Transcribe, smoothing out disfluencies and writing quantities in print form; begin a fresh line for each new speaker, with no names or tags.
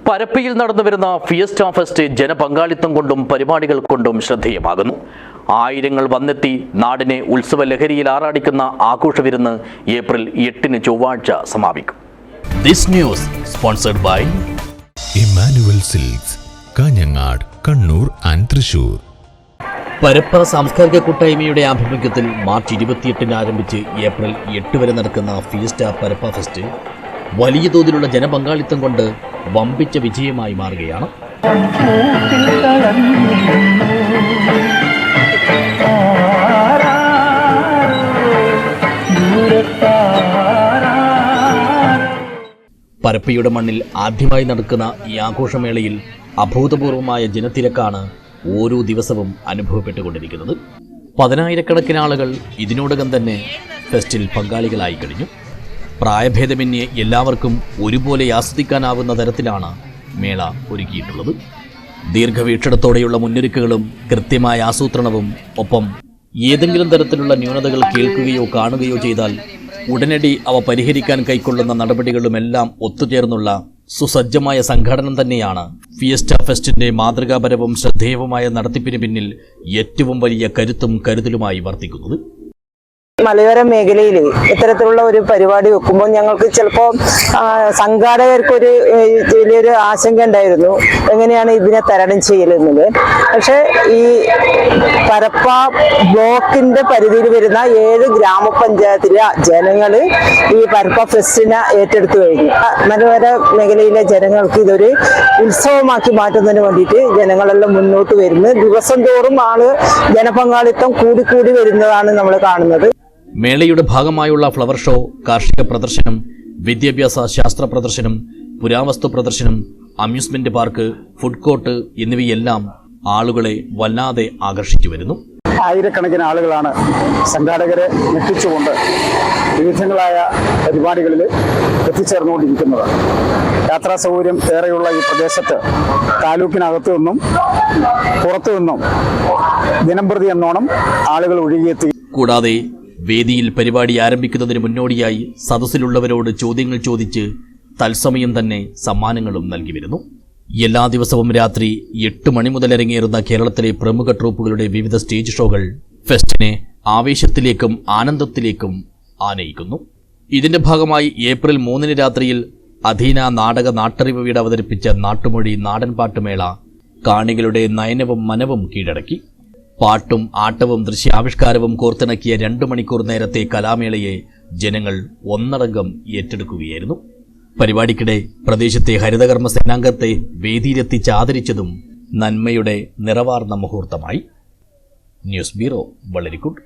പരപ്പയിൽ നടന്നുവരുന്ന fiesta fest ജനപങ്കാളിത്തം കൊണ്ടും പരിപാടികൾ കൊണ്ടും ശ്രദ്ധേയമാകുന്നു. ആയിരങ്ങൾ വന്നെത്തി നാടിനെ ഉത്സവ ലഹരിയിൽ ആറാടിക്കുന്ന ആഘോഷവിരുന്ന് ഏപ്രിൽ 8 ചൊവ്വാഴ്ച സമാപിക്കും.
This news sponsored by
Emmanuel Silks, Kanhangad, Kannur and Thrissur.
Parappa സാംസ്കാരിക കൂട്ടായ്മയുടെ ആഭിമുഖ്യത്തിൽ മാർച്ച് 28 ആരംഭിച്ച് ഏപ്രിൽ 8 വരെ നടക്കുന്ന ഫിയസ്റ്റ പരപ്പ ഫെസ്റ്റ് വലിയ തോതിലുള്ള ജനപങ്കാളിത്തം കൊണ്ട് വമ്പിച്ച വിജയമായി മാറുകയാണ്. പരപ്പയുടെ മണ്ണിൽ ആദ്യമായി നടക്കുന്ന ഈ ആഘോഷമേളയിൽ അഭൂതപൂർവമായ ജനത്തിരക്കാണ് ഓരോ ദിവസവും അനുഭവപ്പെട്ടുകൊണ്ടിരിക്കുന്നത്. 10,000-കണക്കിന് ആളുകൾ ഇതിനോടകം തന്നെ ഫെസ്റ്റിൽ പങ്കാളികളായി കഴിഞ്ഞു. പ്രായഭേദമന്യേ എല്ലാവർക്കും ഒരുപോലെ ആസ്വദിക്കാനാവുന്ന തരത്തിലാണ് മേള ഒരുക്കിയിട്ടുള്ളത്. ദീർഘവീക്ഷണത്തോടെയുള്ള മുന്നൊരുക്കങ്ങളും കൃത്യമായ ആസൂത്രണവും ഒപ്പം ഏതെങ്കിലും തരത്തിലുള്ള ന്യൂനതകൾ കേൾക്കുകയോ കാണുകയോ ചെയ്താൽ ഉടനടി അവ പരിഹരിക്കാൻ കൈക്കൊള്ളുന്ന നടപടികളുമെല്ലാം ഒത്തുചേർന്നുള്ള സുസജ്ജമായ സംഘടന തന്നെയാണ് ഫിയസ്റ്റ ഫെസ്റ്റിന്റെ മാതൃകാപരവും ശ്രദ്ധേയവുമായ നടത്തിപ്പിന് പിന്നിൽ ഏറ്റവും വലിയ കരുത്തും കരുതലുമായി വർത്തിക്കുന്നത്.
മലയോര മേഖലയിൽ ഇത്തരത്തിലുള്ള ഒരു പരിപാടി വെക്കുമ്പോൾ ഞങ്ങൾക്ക് ചിലപ്പോൾ സംഘാടകർക്കൊരു വലിയൊരു ആശങ്ക ഉണ്ടായിരുന്നു, എങ്ങനെയാണ് ഇതിനെ തരണം ചെയ്യലെന്നത്. പക്ഷെ ഈ പരപ്പ ബ്ലോക്കിന്റെ പരിധിയിൽ വരുന്ന 7 ഗ്രാമപഞ്ചായത്തിലെ ജനങ്ങൾ ഈ പരപ്പ ഫെസ്റ്റിനെ ഏറ്റെടുത്തു കഴിഞ്ഞു. മലയോര മേഖലയിലെ ജനങ്ങൾക്ക് ഇതൊരു ഉത്സവമാക്കി മാറ്റുന്നതിന് വേണ്ടിയിട്ട് ജനങ്ങളെല്ലാം മുന്നോട്ട് വരുന്നു. ദിവസം തോറും ജനപങ്കാളിത്തം കൂടിക്കൂടി വരുന്നതാണ് നമ്മൾ കാണുന്നത്.
മേളയുടെ ഭാഗമായുള്ള ഫ്ലവർ ഷോ, കാർഷിക പ്രദർശനം, വിദ്യാഭ്യാസ ശാസ്ത്ര പ്രദർശനം, പുരാവസ്തു പ്രദർശനം, അമ്യൂസ്മെന്റ് പാർക്ക്, ഫുഡ് കോർട്ട് എന്നിവയെല്ലാം ആളുകളെ വല്ലാതെ ആകർഷിച്ചു വരുന്നു.
ആയിരക്കണക്കിന് ആളുകളാണ് സംഘാടകരെ ഞെട്ടിച്ചുകൊണ്ട് വിവിധങ്ങളായ പരിപാടികളിൽ എത്തിച്ചേർന്നുകൊണ്ടിരിക്കുന്നത്. യാത്രാ സൗകര്യം ഏറെയുള്ള ഈ പ്രദേശത്ത് താലൂക്കിനകത്തു നിന്നും പുറത്തു നിന്നും ദിനംപ്രതി എന്നോണം ആളുകൾ ഒഴുകിയെത്തി.
കൂടാതെ വേദിയിൽ പരിപാടി ആരംഭിക്കുന്നതിന് മുന്നോടിയായി സദസ്സിലുള്ളവരോട് ചോദ്യങ്ങൾ ചോദിച്ച് തത്സമയം തന്നെ സമ്മാനങ്ങളും നൽകി വരുന്നു. എല്ലാ ദിവസവും രാത്രി 8 മണി മുതൽ ഇറങ്ങിയേറുന്ന കേരളത്തിലെ പ്രമുഖ ട്രൂപ്പുകളുടെ വിവിധ സ്റ്റേജ് ഷോകൾ ഫെസ്റ്റിനെ ആവേശത്തിലേക്കും ആനന്ദത്തിലേക്കും ആനയിക്കുന്നു. ഇതിന്റെ ഭാഗമായി ഏപ്രിൽ 3 രാത്രിയിൽ അധീന നാടക നാട്ടറിവ് വീട് അവതരിപ്പിച്ച നാട്ടുമൊഴി നാടൻപാട്ടുമേള കാണികളുടെ നയനവും മനവും കീഴടക്കി. പാട്ടും ആട്ടവും ദൃശ്യാവിഷ്കാരവും കോർത്തിണക്കിയ 2 മണിക്കൂർ നേരത്തെ കലാമേളയെ ജനങ്ങൾ ഒന്നടങ്കം ഏറ്റെടുക്കുകയായിരുന്നു. പരിപാടിക്കിടെ പ്രദേശത്തെ ഹരിതകർമ്മ സേനാംഗത്തെ വേദിയിലെത്തിച്ച് ആദരിച്ചതും നന്മയുടെ നിറവാർന്ന മുഹൂർത്തമായി. News bureau, വളരിക്കുണ്ട്.